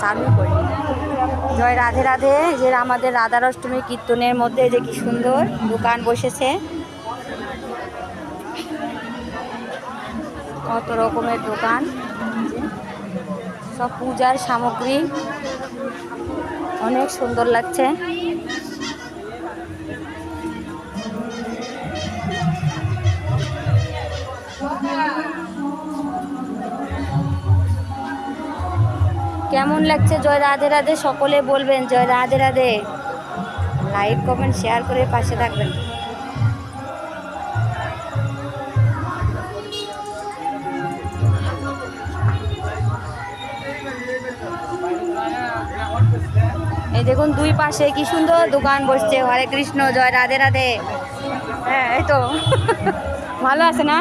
চালু করি। জয় রাধে রাধে। যে আমাদের রাধাষ্টমী কীর্তনের মধ্যে যে কি সুন্দর দোকান বসেছে, কত রকমের দোকান, সব পূজার সামগ্রী, অনেক সুন্দর লাগছে। কেমন লাগছে জয় রাধে রাধে সকলে বলবেন জয় Radhe Radhe. Like comment share করে পাশে থাকবেন। এই দেখুন দুই পাশে কি সুন্দর দোকান বসছে। হরে কৃষ্ণ, জয় রাধে রাধে। হ্যাঁ এই তো ভালো আছে না।